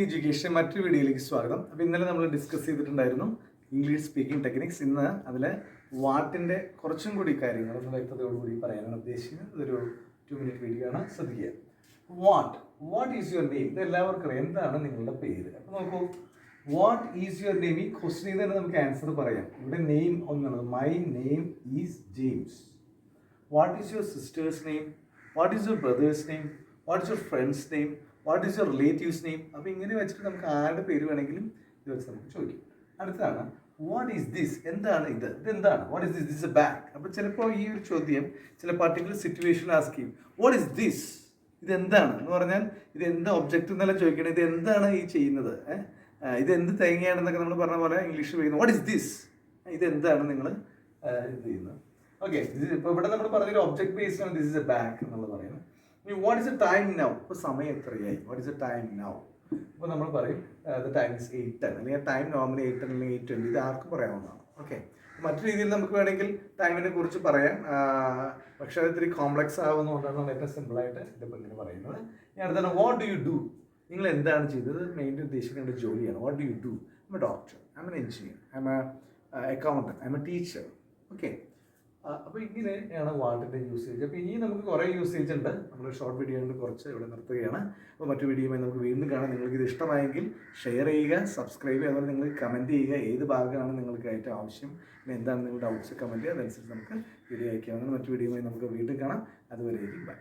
Education മറ്റൊരു വീഡിയോയിലേക്ക് സ്വാഗതം. അപ്പോൾ ഇന്നലെ നമ്മൾ ഡിസ്കസ് ചെയ്തിട്ടുണ്ടായിരുന്നു ഇംഗ്ലീഷ് സ്പീക്കിംഗ് ടെക്നിക്സ്. ഇന്ന് അതിൽ വാട്ടിൻ്റെ കുറച്ചും കൂടി കാര്യങ്ങൾ ഒന്ന് വ്യക്തതയോടുകൂടി പറയാനാണ് ഉദ്ദേശിക്കുന്നത്. ഇതൊരു 2 മിനിറ്റ് വീഡിയോ ആണ്, ശ്രദ്ധിക്കുക. What is your name? ഇത് എല്ലാവർക്കും അറിയാം, എന്താണ് നിങ്ങളുടെ പേര്. അപ്പോൾ നോക്കൂ, വാട്ട് ഈസ് യുവർ നെയിം, ഈ ക്വസ്റ്റിനിൽ തന്നെ നമുക്ക് ആൻസർ പറയാം. ഇവിടെ നെയിം ഒന്നാണ്, my name is James. What is your sisters name? What is your brother's name? What is your friends name? What is your relatives name? അപ്പോൾ ഇങ്ങനെ വെച്ചിട്ട് നമുക്ക് ആരുടെ പേര് വേണമെങ്കിലും ഇത് വെച്ച് നമുക്ക് ചോദിക്കും. അടുത്താണ് വാട്ട് ഈസ് ദിസ്? എന്താണ് ഇത്? ഇതെന്താണ്? What is this? This A bag. അപ്പോൾ ചിലപ്പോൾ ഈ ഒരു ചോദ്യം ചില പർട്ടിക്കുലർ സിറ്റുവേഷനിൽ ആസ്ക് ചെയ്യും. What is this? ഇതെന്താണ് എന്ന് പറഞ്ഞാൽ ഇത് എന്താ ഒബ്ജക്റ്റ് എന്നല്ല ചോദിക്കണം, ഇത് എന്താണ് ഈ ചെയ്യുന്നത്, ഇത് എന്ത് തേങ്ങയാണെന്നൊക്കെ നമ്മൾ പറഞ്ഞ പോലെ ഇംഗ്ലീഷിൽ പറയുന്നത് വാട്ട് ഈസ് ദിസ്, ഇതെന്താണ് നിങ്ങൾ ഇത് ചെയ്യുന്നത്. ഓക്കെ, ഇപ്പോൾ ഇവിടെ നമ്മൾ പറഞ്ഞൊരു ഒബ്ജക്ട് ബേസ്ഡ് ആണ് ദിസ് ഇസ് എ ബാഗ് എന്നുള്ളത് പറയുന്നത്. What is A time now? ഇപ്പോൾ സമയം എത്രയായി? What is A time now? ഇപ്പോൾ നമ്മൾ പറയും ദ ടൈം ഇസ് 8:10, അല്ലെങ്കിൽ ടൈം നോർമലി 8:10 അല്ലെങ്കിൽ 8:20. ഇത് ആർക്കും പറയാവുന്നതാണ്. ഓക്കെ, മറ്റു രീതിയിൽ നമുക്ക് വേണമെങ്കിൽ ടൈമിനെ കുറിച്ച് പറയാം, പക്ഷേ അത് ഇത്തിരി കോംപ്ലക്സ് ആവുന്നതുകൊണ്ടാണ് നമ്മൾ ഏറ്റവും സിമ്പിളായിട്ട് ഇതിപ്പോൾ ഇങ്ങനെ പറയുന്നത്. ഞാൻ അടുത്താണ് വാട്ട് ഡു യു ഡു? നിങ്ങൾ എന്താണ് ചെയ്തത്? മെയിൻലി ഉദ്ദേശിക്കേണ്ട ജോലിയാണ്. What do you do? I M A doctor, I M an engineer, I M A accountant, I M A teacher. Okay, അപ്പോൾ ഇങ്ങനെയാണ് വാട്ടിൻ്റെ യൂസേജ്. അപ്പോൾ ഇനി നമുക്ക് കുറേ യൂസേജ് ഉണ്ട്. നമ്മൾ ഷോർട്ട് വീഡിയോയിൽ കുറച്ച് ഇവിടെ നിർത്തുകയാണ്. അപ്പോൾ മറ്റു വീഡിയോയുമായി നമുക്ക് വീണ്ടും കാണാം. നിങ്ങൾക്ക് ഇത് ഇഷ്ടമായെങ്കിൽ ഷെയർ ചെയ്യുക, സബ്സ്ക്രൈബ് ചെയ്യുക, അതുപോലെ നിങ്ങൾ കമൻറ്റ് ചെയ്യുക. ഏത് ഭാഗമാണ് നിങ്ങൾക്ക് ഏറ്റവും ആവശ്യം, എന്താണ് നിങ്ങളുടെ ഡൗട്ട്സ് കമൻറ്റ് ചെയ്യുക, അതനുസരിച്ച് നമുക്ക് വീഡിയോ അയക്കാവുന്നതാണ്. മറ്റു വീഡിയോയുമായി നമുക്ക് വീണ്ടും കാണാം. അതുവരെ ബൈ.